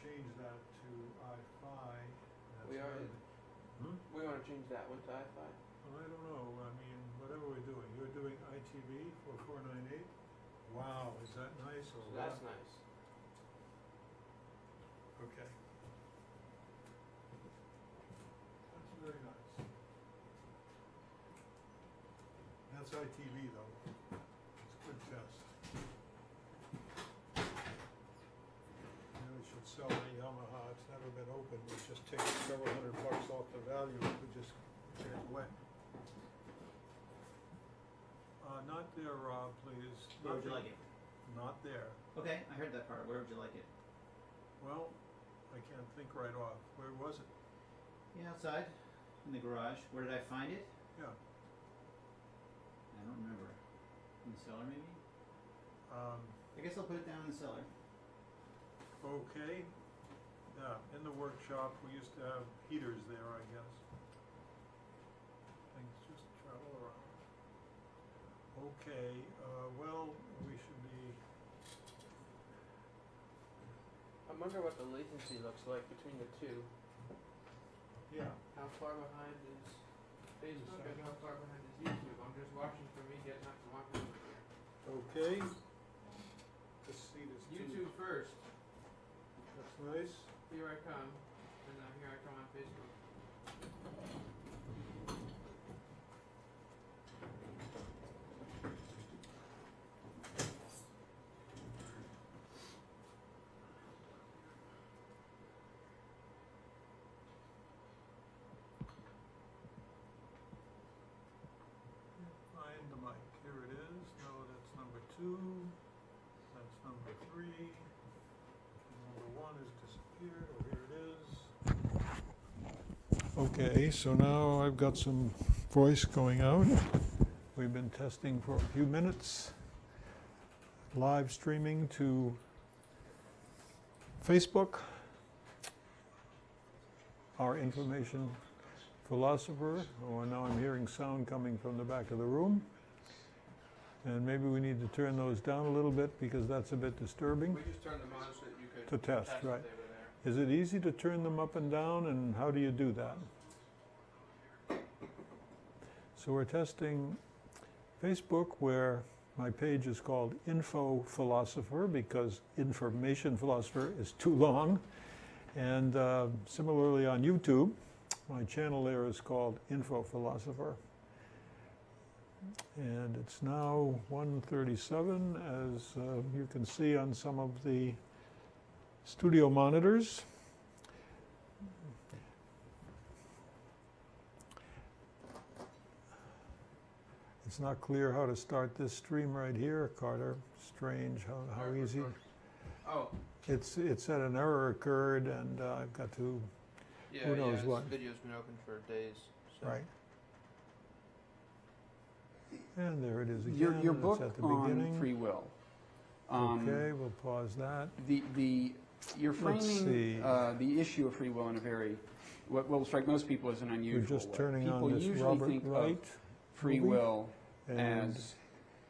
change that to I-Fi. We want to change that one to I-Fi. Well, I don't know. I mean, whatever we're doing. You're doing iTV for 498. Wow, is that nice or So that's nice. Okay. That's very nice. That's iTV though. It's a good test. We should sell a Yamaha. It's never been opened. We just take several $100 off the value. It would just get wet. Not there, Rob, please. Where would you like it? Not there. Okay, I heard that part. Where would you like it? Well, I can't think right off. Where was it? Yeah, outside, in the garage. Where did I find it? Yeah. I don't remember. In the cellar, maybe? I guess I'll put it down in the cellar. Okay. Yeah, in the workshop, we used to have heaters there, I guess. Things just travel around. Okay, well, we should be... I wonder what the latency looks like between the two. Yeah. How far behind is Facebook and how far behind is YouTube? I'm just watching for me getting up to walk over here. Okay. This seat is YouTube first. That's nice. Here I come, and then here I come on Facebook. Find the mic. Here it is. No, that's number 2. That's number 3. Number 1 has disappeared. Oh, here it is. Okay, so now I've got some voice going out. We've been testing for a few minutes. Live streaming to Facebook. Our information philosopher. Oh, now I'm hearing sound coming from the back of the room. And maybe we need to turn those down a little bit because that's a bit disturbing. We just turned them on so that you could To test, right. if they were there. Is it easy to turn them up and down, and how do you do that? So we're testing Facebook, where my page is called Info Philosopher because Information Philosopher is too long. And similarly on YouTube, my channel there is called Info Philosopher. And it's now 1:37, as you can see on some of the studio monitors. It's not clear how to start this stream right here, Carter. Strange how easy. Oh. It said an error occurred, and I've got to. Yeah, who knows this what? video's been open for days. So. Right. And there it is again. Your book it's at the on beginning. free will. Okay, we'll pause that. You're Let's see. framing the issue of free will in a very, what will strike most people as an unusual We're just way. turning People on this usually Robert think Wright of free movie, will and as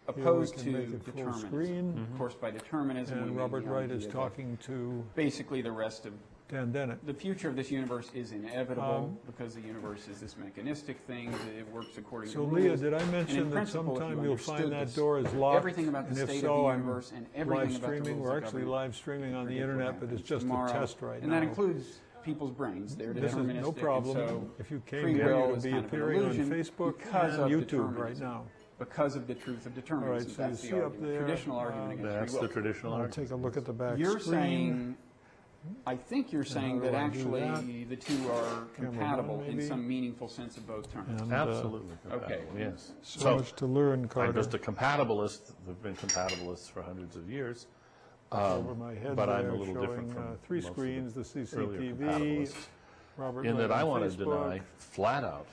here we opposed can to make it full determinism. screen. Of course, by determinism, we And mean Robert the Wright is idea that talking to basically the rest of Dan Dennett. the future of this universe is inevitable because the universe is this mechanistic thing. It works according So to Leah, rules. did I And mention in that principle, if sometime you you'll find understood that this, door is locked? everything about the And if state so, of the I'm universe and everything live about the streaming. rules We're of actually government live streaming on the predict what internet, but it's happens just tomorrow. a test right and now. that includes people's brains. They're This is deterministic. no and problem. so If you came free here, will you'll is be kind of an appearing on illusion Facebook because and of YouTube right determinism. now. Because of the truth of determinism. All right, so that's you the see up argument. there, Traditional argument against That's free the will. traditional I'll argument. take a look at the back You're screen. saying, I think you're saying how do that I do actually that? the two are Camera compatible one, in maybe? some meaningful sense of both terms. And, Absolutely okay. compatible, yes. So much to learn, Carter. I'm just a compatibilist. We've been compatibilists for hundreds of years. Over my head but I'm there, a little different showing from 3 most of screens, the earlier CCTV, compatibilists. Robert In Wright that I on want to Facebook. deny flat out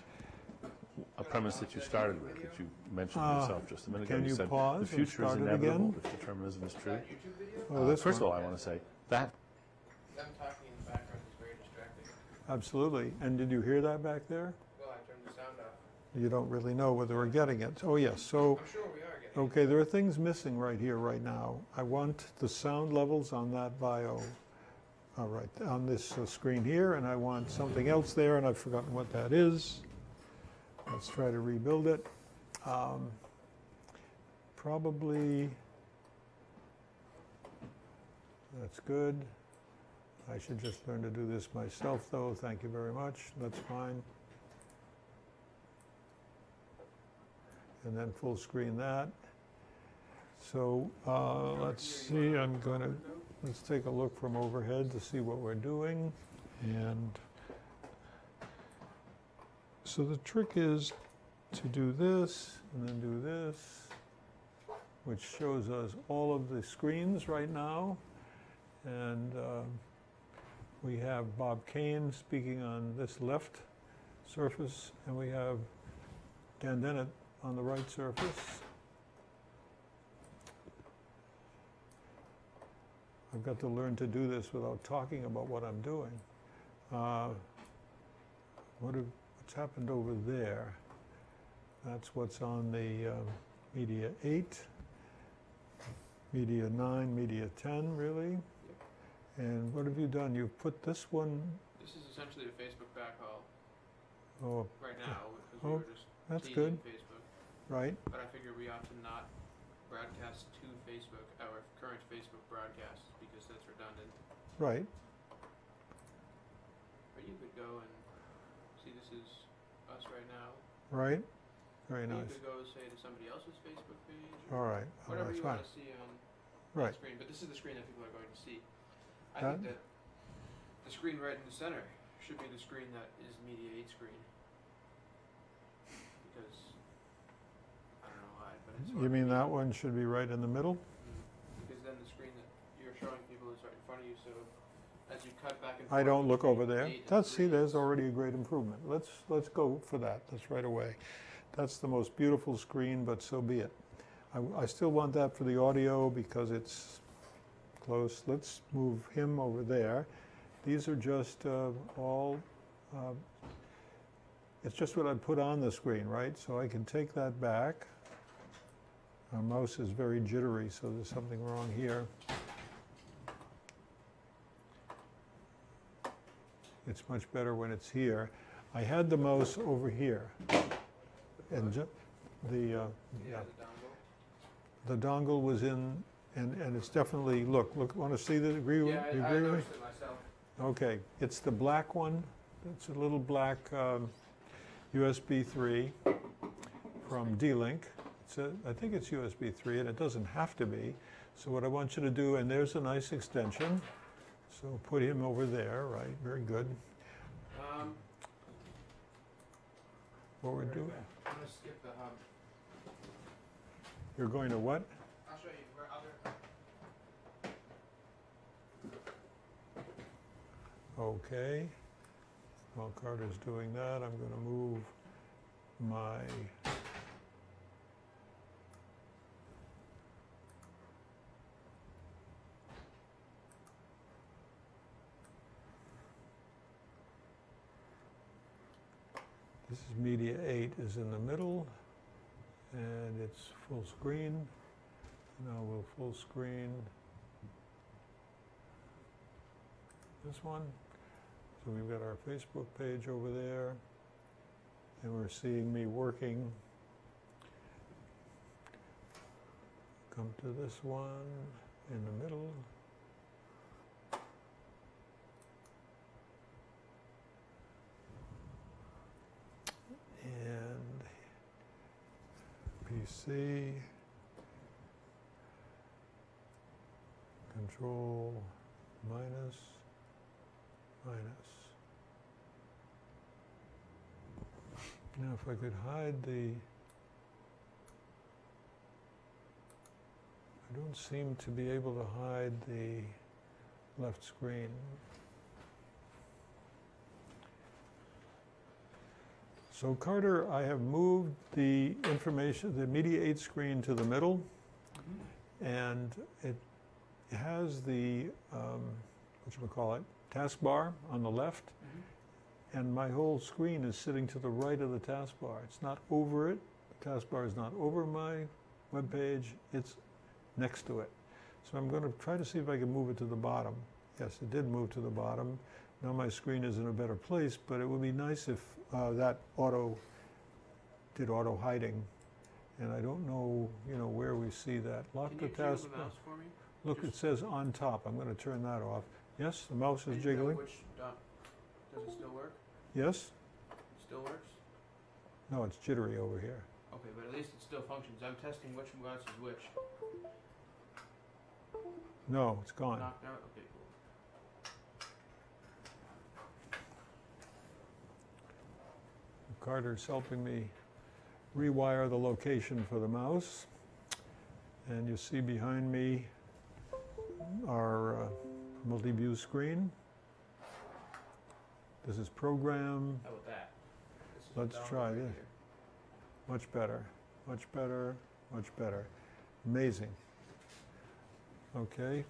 a premise that you started with, that you mentioned yourself just a minute ago. can you said pause the and future is start it inevitable again? if determinism is true. YouTube video? Oh, this First of one. all, I want to say that Them talking in the background is very distracting. Absolutely. And did you hear that back there? Well, I turned the sound off. You don't really know whether we're getting it. Oh, yes. So, I'm sure we are getting okay, there are things missing right here, right now. I want the sound levels on that bio all right, on this screen here, and I want something else there, and I've forgotten what that is. Let's try to rebuild it. Probably, that's good. I should just learn to do this myself, though. Thank you very much. That's fine. And then full screen that. So let's see, let's take a look from overhead to see what we're doing. And so the trick is to do this and then do this, which shows us all of the screens right now. And we have Bob Kane speaking on this left surface, and we have Dan Dennett on the right surface. I've got to learn to do this without talking about what I'm doing. What's happened over there? That's what's on the Media 8, Media 9, Media 10, really. And what have you done? You've put this one... This is essentially a Facebook backhaul Oh, right now, because we oh, were just that's teasing good. Facebook. Right. But I figure we ought to not broadcast to Facebook, our current Facebook broadcasts, because that's redundant. Right. But you could go and see this is us right now. Right. Very You nice. could go say to somebody else's Facebook page, All or right. All whatever right. you Fine. want to see on Right. the screen. But this is the screen that people are going to see. I That- think that the screen right in the center should be the screen that is Media 8 screen. Because, I don't know why, but it's... You mean that one should be right in the middle? Because then the screen that you're showing people is right in front of you, so as you cut back and forth... I don't look between over there. 8 and That's, see, 3, there's already a great improvement. Let's go for that. That's right away. That's the most beautiful screen, but so be it. I still want that for the audio because it's close. Let's move him over there. These are just all, it's just what I'd put on the screen, right? So I can take that back. Our mouse is very jittery, so there's something wrong here. It's much better when it's here. I had the mouse over here. And Yeah, the dongle was in, and it's definitely, look, want to see the, agree with, yeah, you I agree with me? noticed it myself. Okay, it's the black one. It's a little black USB 3 from D-Link. I think it's USB 3, and it doesn't have to be. So what I want you to do, and there's a nice extension. So put him over there, right? Very good. What we're doing? I'm going to skip the hub. You're going to what? I'll show you. Okay. While Carter's doing that, I'm going to move my this is Media 8 is in the middle, and it's full screen. Now we'll full screen this one. So we've got our Facebook page over there, and we're seeing me working. Come to this one in the middle. And PC, Control minus. Now if I could hide the, I don't seem to be able to hide the left screen. So Carter, I have moved the information, the Media 8 screen to the middle, and it has the, whatchamacallit, taskbar on the left, and my whole screen is sitting to the right of the taskbar. It's not over it. The taskbar is not over my web page. It's next to it. So I'm going to try to see if I can move it to the bottom. Yes, it did move to the bottom. Now my screen is in a better place, but it would be nice if that did auto hiding. And I don't know, where we see that. Lock Can the you jiggle taskbar. the mouse for me? Look, it says on top. I'm going to turn that off. Yes, the mouse I is need to know jiggling. which dot. Does it still work? Yes? It still works? No, it's jittery over here. Okay, but at least it still functions. I'm testing which mouse is which. No, it's gone. Knocked out? Okay, cool. Carter's helping me rewire the location for the mouse. And you see behind me our multi-view screen. This is program. How about that? This is Let's down try right this. here. Much better, much better, much better. Amazing. Okay.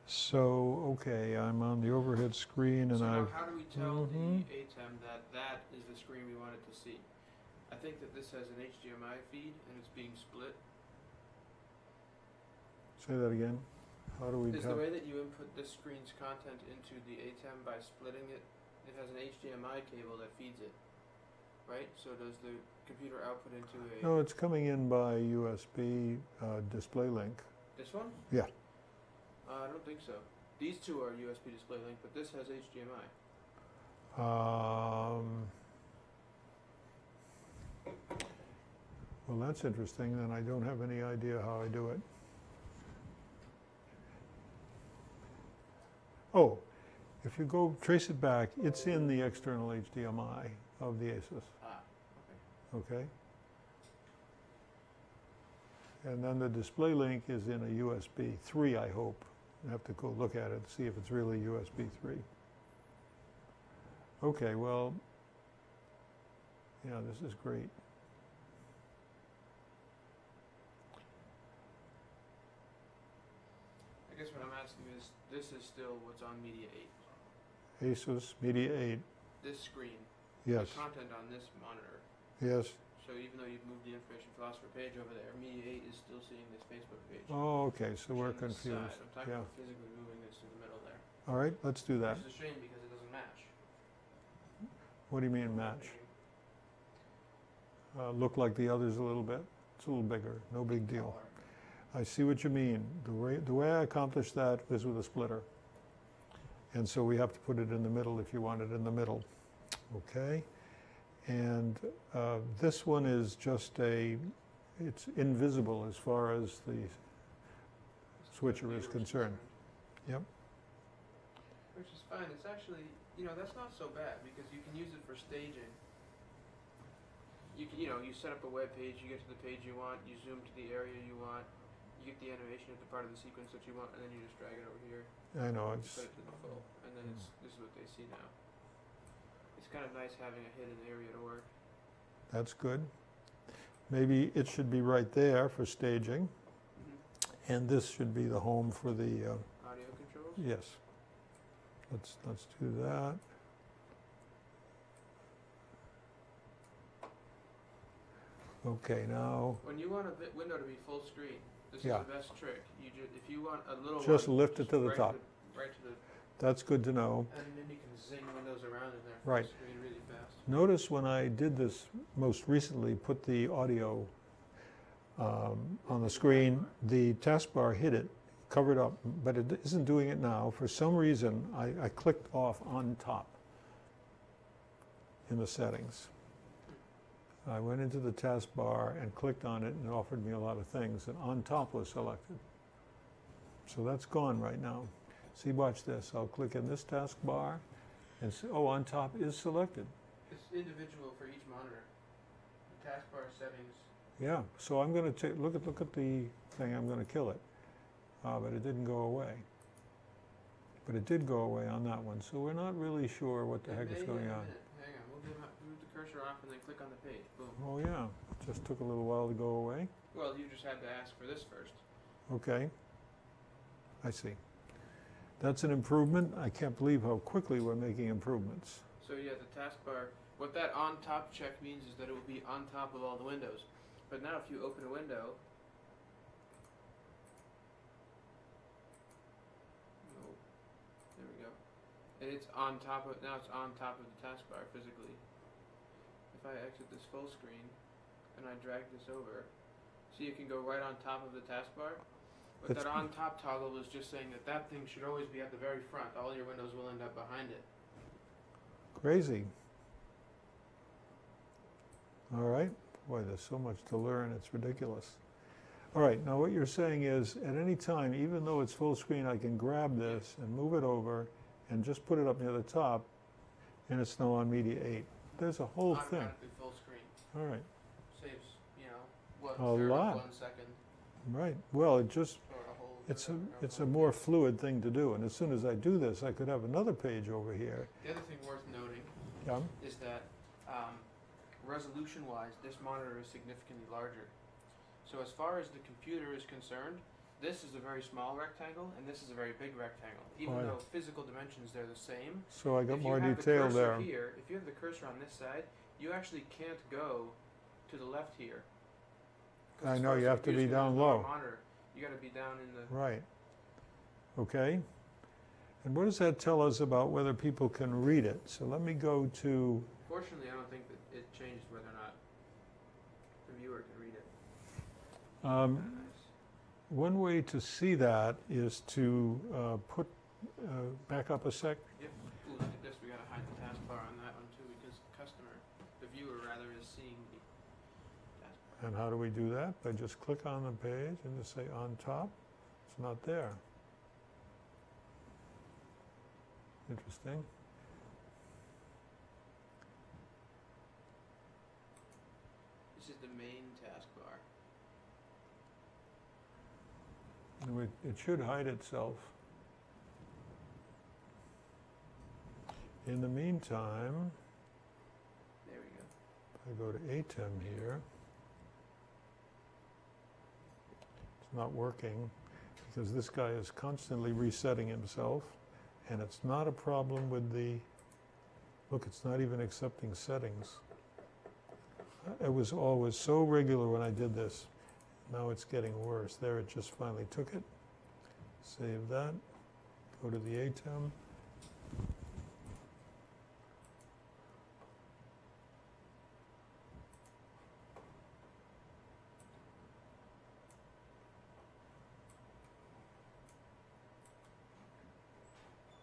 So, okay, I'm on the overhead screen and So now I've, how do we tell Mhm. the ATEM that that is the screen we want it to see? I think that this has an HDMI feed and it's being split. say that again. How do we Is the tell? way that you input this screen's content into the ATEM by splitting it? It has an HDMI cable that feeds it, right? So does the computer output into a No, it's coming in by USB display link. this one? Yeah. I don't think so. These two are USB display link, but this has HDMI. Well, that's interesting. Then I don't have any idea how I do it. Oh, if you go trace it back, it's in the external HDMI of the Asus. Ah, okay. Okay. And then the display link is in a USB 3, I hope. I have to go look at it, see if it's really USB 3. Okay, well, yeah, this is great. I guess what I'm asking is, this is still what's on Media 8. Asus Media 8, This screen, yes, the content on this monitor. yes. So even though you've moved the Information Philosopher page over there, Media 8 is still seeing this Facebook page. Oh, okay, so we're On the side. confused. I'm talking Yeah. about physically moving this to the middle there. All right, let's do that. Which is a shame because it doesn't match. What do you mean match? Look like the others a little bit? It's a little bigger, no big deal. I see what you mean. The way I accomplish that is with a splitter. And so we have to put it in the middle if you want it in the middle. Okay? And this one is just it's invisible as far as the switcher is concerned. Yep. Which is fine. It's actually, that's not so bad because you can use it for staging. You can, you set up a web page, you get to the page you want, you zoom to the area you want, you get the animation at the part of the sequence that you want, and then you just drag it over here, I know, set it to the full, and then this is what they see now. It's kind of nice having a hidden area to work. that's good. Maybe it should be right there for staging, and this should be the home for the, Audio controls. yes. Let's do that. Okay, now, When you want a window to be full screen, this Yeah. is the best trick. If you want a little Just one, lift it to the right top. right to the, that's good to know. and then you can zing windows around in there full Right. screen really fast. Notice when I did this most recently, put the audio on the screen, the taskbar hit it, covered up, but it isn't doing it now. For some reason, I clicked off on top in the settings. I went into the taskbar and clicked on it, and it offered me a lot of things, and on top was selected. So that's gone right now. See, watch this. I'll click in this taskbar, and oh, on top is selected. It's individual for each monitor. The taskbar settings. Yeah, so I'm going to look at the thing. I'm going to kill it, but it didn't go away. But it did go away on that one, so we're not really sure what the heck is going on. Hang on, move the cursor off and then click on the page. Boom. Oh yeah, it just took a little while to go away. Well, you just had to ask for this first. Okay, I see. That's an improvement. I can't believe how quickly we're making improvements. So yeah, the taskbar. What that on top check means is that it will be on top of all the windows. But now if you open a window, oh, there we go. And it's on top of, now it's on top of the taskbar physically. If I exit this full screen and I drag this over, see it can go right on top of the taskbar. But That's that on top toggle was just saying that that thing should always be at the very front. All your windows will end up behind it. Crazy. All right. Boy, there's so much to learn. It's ridiculous. All right. Now what you're saying is at any time, even though it's full screen, I can grab this and move it over and just put it up near the top, and it's now on media 8. There's a whole thing. Automatically full screen. All right. Saves, what, A third lot. of 1 second. Right. Well, it just, Or a whole it's a more fluid thing to do. And as soon as I do this, I could have another page over here. The other thing worth noting Yeah. is that resolution-wise, this monitor is significantly larger. So as far as the computer is concerned, this is a very small rectangle, and this is a very big rectangle. Even Right. though physical dimensions, they're the same. So I got If more you have detail the there. cursor here, if you have the cursor on this side, you actually can't go to the left here. 'Cause I as know, far as you the have to computer's be concerned, down there's no low. Monitor. You got to be down in the. Right. Okay. And what does that tell us about whether people can read it? So let me go to, Fortunately, I don't think that it changes whether or not the viewer can read it. um, Kinda nice. one way to see that is to back up a sec. Yep. Ooh, look at this. We got to hide the taskbar on that one too, because the viewer rather, is seeing the taskbar. And how do we do that? By just click on the page and just say on top. It's not there. Interesting. This is the main taskbar. No, it should hide itself. In the meantime, There we go. I go to ATEM here. It's not working because this guy is constantly resetting himself, and it's not a problem with the, look, it's not even accepting settings. It was always so regular when I did this. Now it's getting worse. There, it just finally took it. Save that. Go to the ATEM.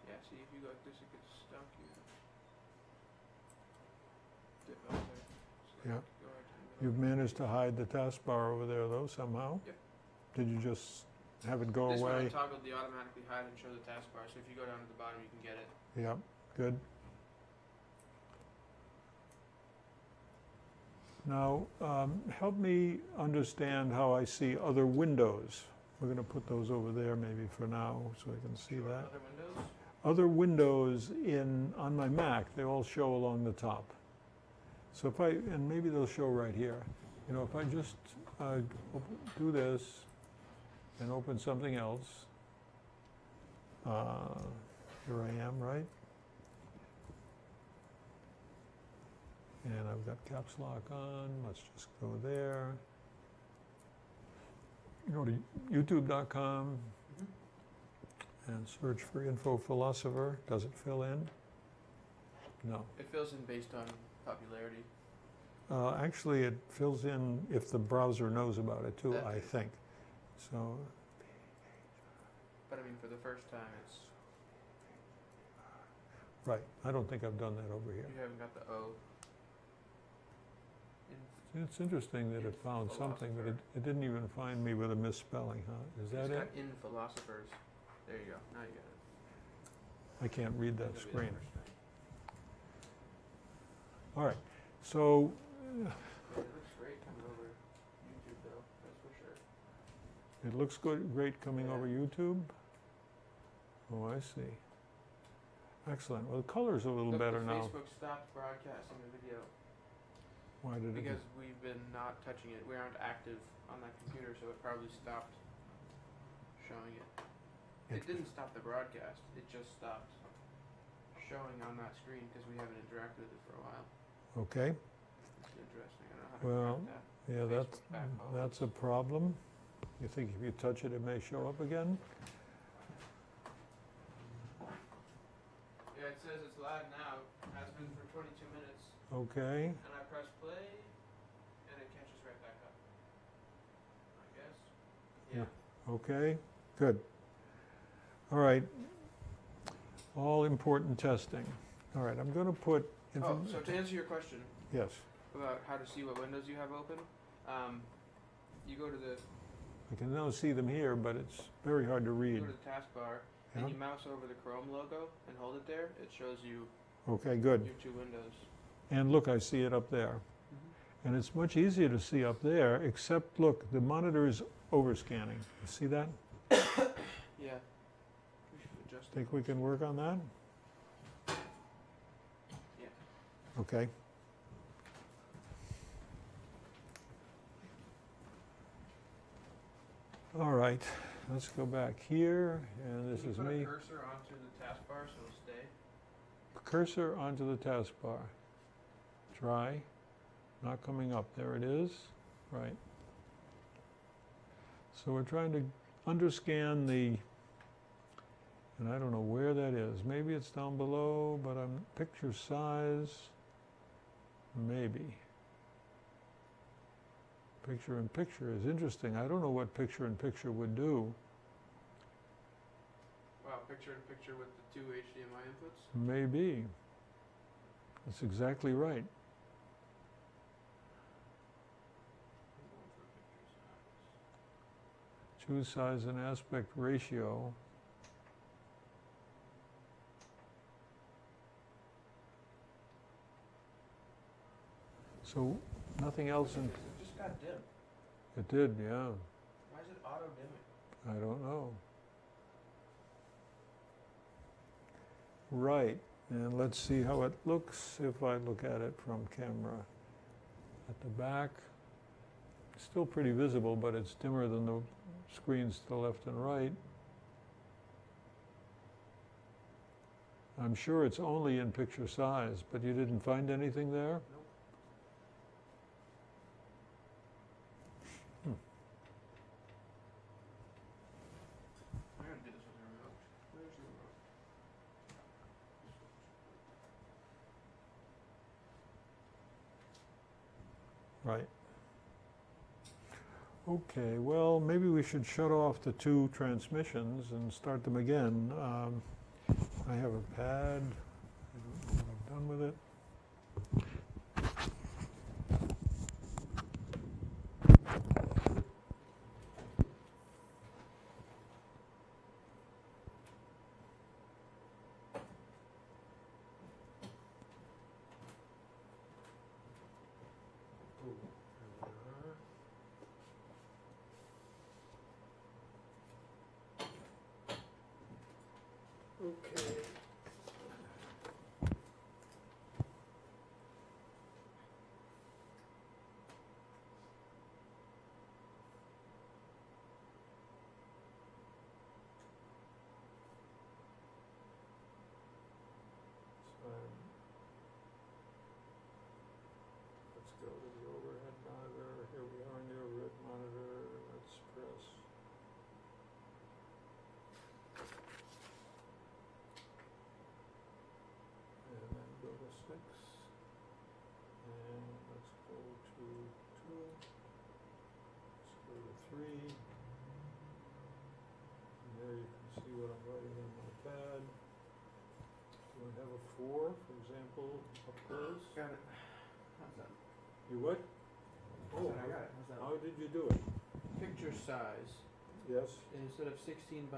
Yeah, see, if you go like this, it gets stuck. You dip out there. So Yeah. go right to the middle. You've managed to hide the taskbar over there, though, somehow? Yep. Did you just have it go This one I away? toggled the automatically hide and show the taskbar, so if you go down to the bottom, you can get it. Yep, good. Now, help me understand how I see other windows. We're going to put those over there maybe for now, so I can see Sure. that. Other windows? Other windows on my Mac, they all show along the top. So if and maybe they'll show right here. If I just do this and open something else, here I am, right? And I've got caps lock on. Let's just go there. Go to youtube.com and search for Info Philosopher. Does it fill in? No. It fills in based on popularity. Actually, it fills in if the browser knows about it too, That I too. think. So, But I mean, for the first time, right. I don't think I've done that over here. you haven't got the O. It's interesting that it found something, but it didn't even find me with a misspelling, huh? Is that It's it? got in philosophers. There you go. Now you got it. I can't read that That'll be the screen. first thing. All right. So, Yeah, it looks great coming over YouTube, though. That's for sure. it looks great coming over Yeah. YouTube. Oh, I see. Excellent. Well, the color's a little Look, better the now. Facebook stopped broadcasting the video Why did because we've been not touching it. We aren't active on that computer, so it probably stopped showing it. It didn't stop the broadcast. It just stopped showing on that screen because we haven't interacted with it for a while. Okay. It's interesting. I don't know how to Well, correct that. Yeah, Facebook back home. that's a problem. You think if you touch it, it may show up again? Yeah, it says it's live now. Has been for 22 minutes. Okay, And I press play, and it catches right back up. I guess. Yeah. okay, good. All right. All important testing. All right, I'm going to put. Oh, so to answer your question Yes, about how to see what windows you have open, you go to the I can now see them here, but it's very hard to read. go to the taskbar, Yeah. and you mouse over the Chrome logo and hold it there. It shows you Okay, good. your two windows. And look, I see it up there. And it's much easier to see up there, except look, the monitor is overscanning. You see that? Yeah. We should adjust it. Think we can work on that? Yeah. Okay. All right, let's go back here, and this Can you is put me. a cursor onto the taskbar so it'll stay? Cursor onto the taskbar. Try. Not coming up. There it is. Right. So we're trying to underscan the, and I don't know where that is. Maybe it's down below, but I'm picture size. Maybe. Picture in picture is interesting. I don't know what picture in picture would do. Wow, picture in picture with the two HDMI inputs? Maybe. That's exactly right. Choose size and aspect ratio. So nothing else in, It just got dim. it did, yeah. Why is it auto dimming? I don't know. Right, and let's see how it looks if I look at it from camera. At the back, still pretty visible, but it's dimmer than the screens to the left and right. I'm sure it's only in picture size, but you didn't find anything there? Nope. I'm gonna do this with the remote. Where's the remote? Right. Okay, well, maybe we should shut off the two transmissions and start them again. I have a pad. I don't know what I've done with it. Okay. So let's go to the overhead monitor. Here we are in the overhead monitor. Let's press. And then go to 6. And let's go to 2. Let's go to 3. And there you can see what I'm writing on my pad. Do I have a 4, for example, up close? Got it. How's that? You what? Oh, I got it. How's that? how did you do it? Picture size. Yes, Instead of 16:9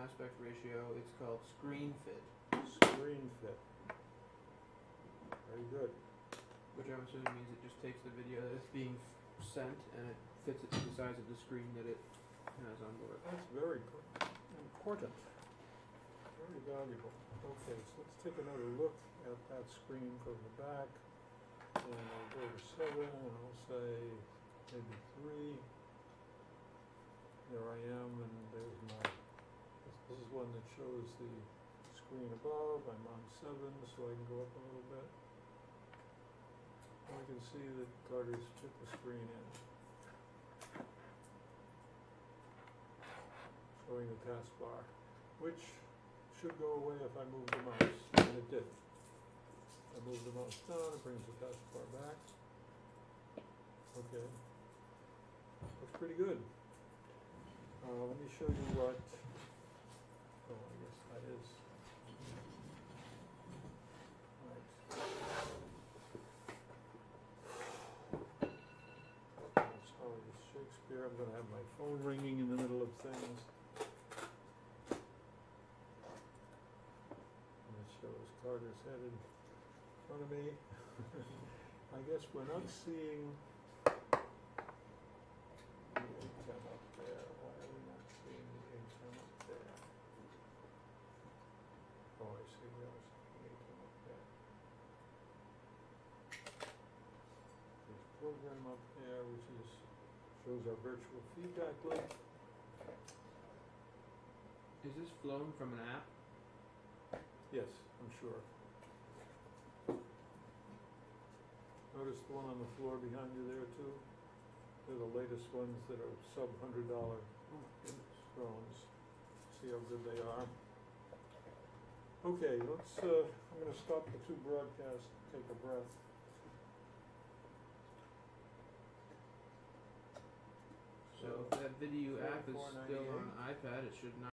aspect ratio, it's called screen fit, screen fit. Very good. which I'm assuming means it just takes the video that's being sent and it fits it to the size of the screen that it has on board. That's very important. Very valuable. Okay, so let's take another look at that screen from the back. And I'll go to 7 and I'll say maybe 3. There I am, and there's my, this is one that shows the screen above. I'm on 7, so I can go up a little bit. I can see that Carter's put the screen in. Showing the taskbar, which should go away if I move the mouse, and it did. I move the mouse down, it brings the taskbar back. Okay. Looks pretty good. Let me show you what, oh, I guess that is. Right. That's Howard Shakespeare. I'm gonna have my phone ringing in the middle of things. And it shows Carter's head in front of me. I guess we're not seeing the A10 up there. Why are we not seeing the A10 up there? Oh, I see. We are seeing the A10 up there. There's program up there, which is shows our virtual feedback link. Is this flown from an app? Yes, I'm sure. Notice the one on the floor behind you there too? They're the latest ones that are sub-$100 drones. See how good they are. Okay, let's, I'm gonna stop the two broadcasts, take a breath. So if that video app is still on iPad, it should not